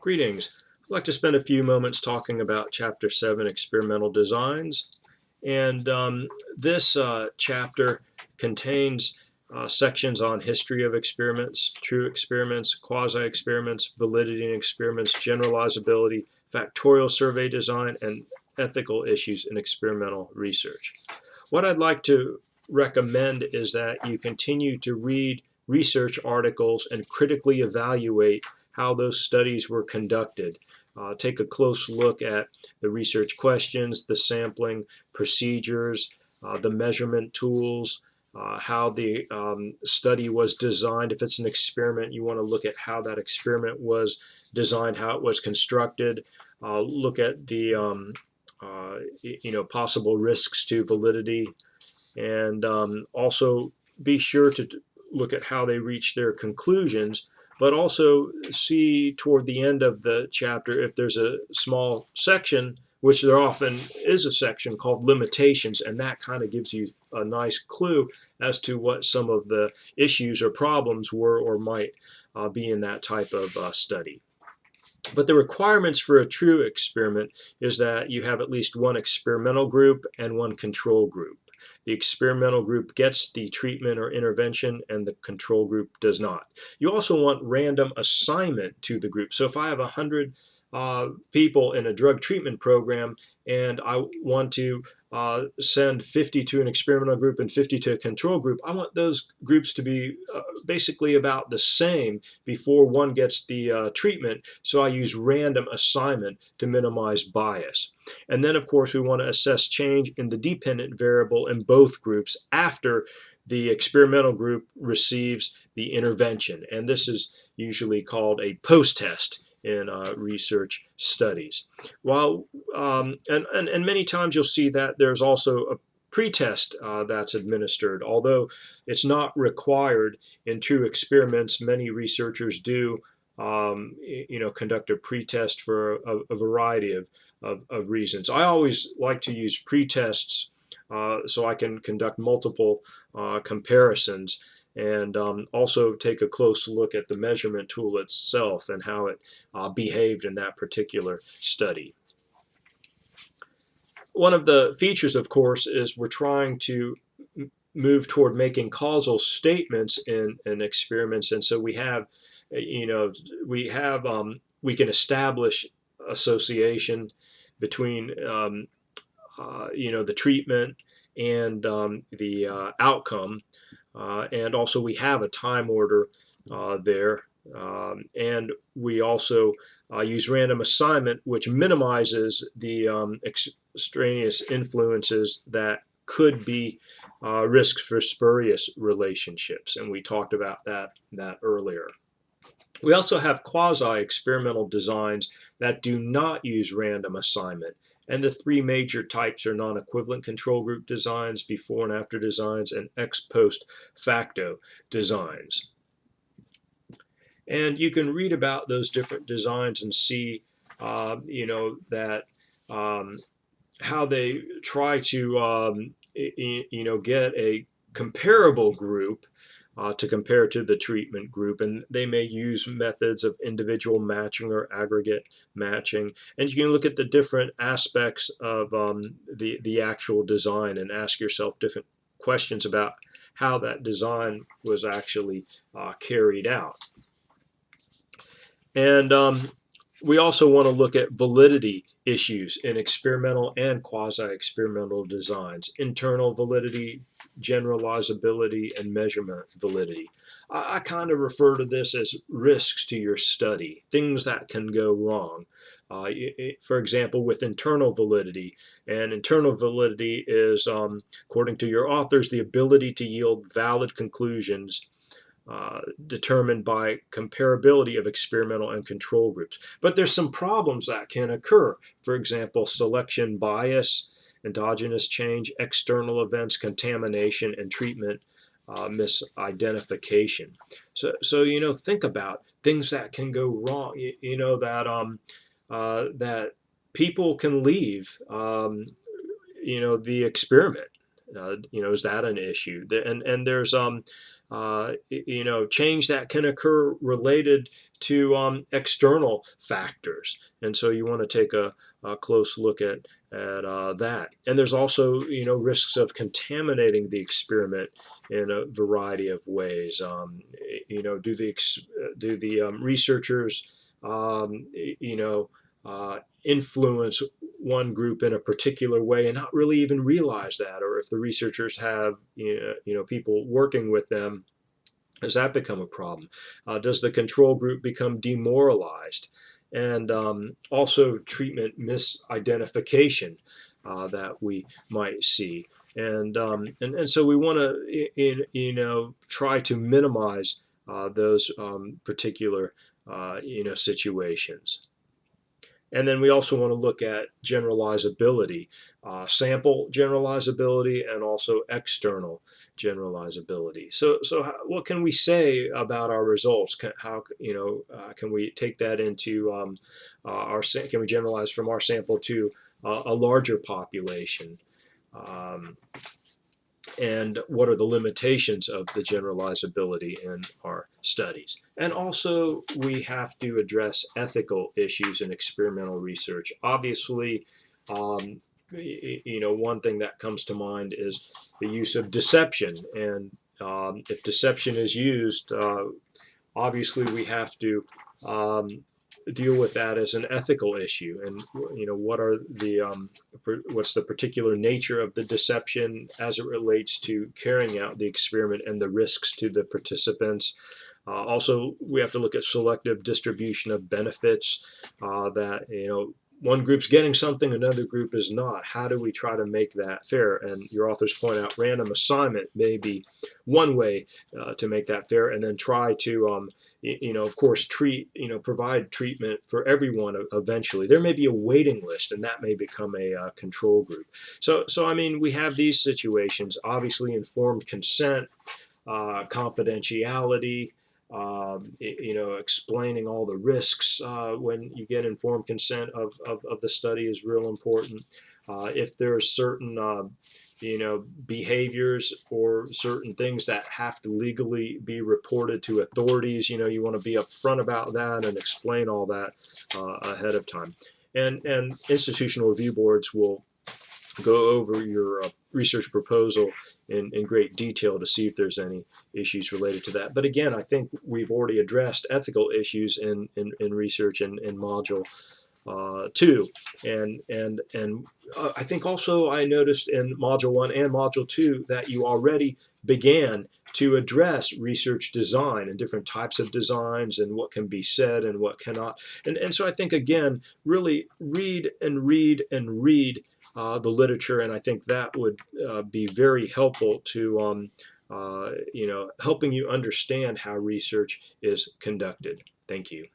Greetings. I'd like to spend a few moments talking about Chapter 7, Experimental Designs. And this chapter contains sections on history of experiments, true experiments, quasi-experiments, validity in experiments, generalizability, factorial survey design, and ethical issues in experimental research. What I'd like to recommend is that you continue to read research articles and critically evaluate how those studies were conducted. Take a close look at the research questions, the sampling procedures, the measurement tools, how the study was designed. If it's an experiment, you want to look at how that experiment was designed, how it was constructed. Look at the possible risks to validity, and also be sure to look at how they reach their conclusions, but also see toward the end of the chapter if there's a small section, which there often is a section called limitations, and that kind of gives you a nice clue as to what some of the issues or problems were or might be in that type of study. But the requirements for a true experiment is that you have at least one experimental group and one control group. The experimental group gets the treatment or intervention and the control group does not. You also want random assignment to the group. So if I have 100 people in a drug treatment program and I want to send 50 to an experimental group and 50 to a control group, I want those groups to be basically about the same before one gets the treatment. So I use random assignment to minimize bias. And then, of course, we want to assess change in the dependent variable in both groups after the experimental group receives the intervention. And this is usually called a post-test in research studies. And many times you'll see that there's also a pretest that's administered. Although it's not required in true experiments, many researchers do conduct a pretest for a variety of reasons. I always like to use pretests so I can conduct multiple comparisons, and also take a close look at the measurement tool itself and how it behaved in that particular study. One of the features, of course, is we're trying to move toward making causal statements in experiments, and so we can establish association between the treatment and the outcome. And also we have a time order there. And we also use random assignment, which minimizes the extraneous influences that could be risks for spurious relationships. And we talked about that earlier. We also have quasi-experimental designs that do not use random assignment. And the three major types are non-equivalent control group designs, before and after designs, and ex post facto designs. And you can read about those different designs and see, that how they try to, get a comparable group to compare to the treatment group, and they may use methods of individual matching or aggregate matching. And you can look at the different aspects of the actual design and ask yourself different questions about how that design was actually carried out. And we also want to look at validity issues in experimental and quasi-experimental designs: internal validity, generalizability, and measurement validity. I kind of refer to this as risks to your study, things that can go wrong. For example, with internal validity, and internal validity is, according to your authors, the ability to yield valid conclusions determined by comparability of experimental and control groups. But there's some problems that can occur. For example, selection bias, endogenous change, external events, contamination, and treatment misidentification. So think about things that can go wrong. That people can leave the experiment. Is that an issue? And there's change that can occur related to external factors. And so you want to take a close look at that. And there's also, risks of contaminating the experiment in a variety of ways. Do the researchers, influence one group in a particular way and not really even realize that? Or if the researchers have, people working with them, does that become a problem? Does the control group become demoralized? And also treatment misidentification that we might see. And so we want to, try to minimize those particular, situations. And then we also want to look at generalizability, sample generalizability, and also external generalizability. So what can we say about our results? Can we take that into can we generalize from our sample to a larger population? Um, and what are the limitations of the generalizability in our studies? And also, we have to address ethical issues in experimental research. Obviously, one thing that comes to mind is the use of deception. And if deception is used, obviously we have to um, deal with that as an ethical issue. And what's the particular nature of the deception as it relates to carrying out the experiment and the risks to the participants. Also, we have to look at selective distribution of benefits, that one group's getting something, another group is not. How do we try to make that fair? And your authors point out random assignment may be one way to make that fair, and then try to, of course, provide treatment for everyone eventually. There may be a waiting list, and that may become a control group. So I mean, we have these situations. Obviously, informed consent, confidentiality, explaining all the risks when you get informed consent of the study is real important. If there are certain behaviors or certain things that have to legally be reported to authorities, you want to be upfront about that and explain all that ahead of time. And institutional review boards will go over your research proposal in great detail to see if there's any issues related to that. But again, I think we've already addressed ethical issues in research in module 2. And I think also I noticed in module 1 and module 2 that you already began to address research design and different types of designs and what can be said and what cannot. And so I think, again, really read and read and read the literature, and I think that would be very helpful to helping you understand how research is conducted. Thank you.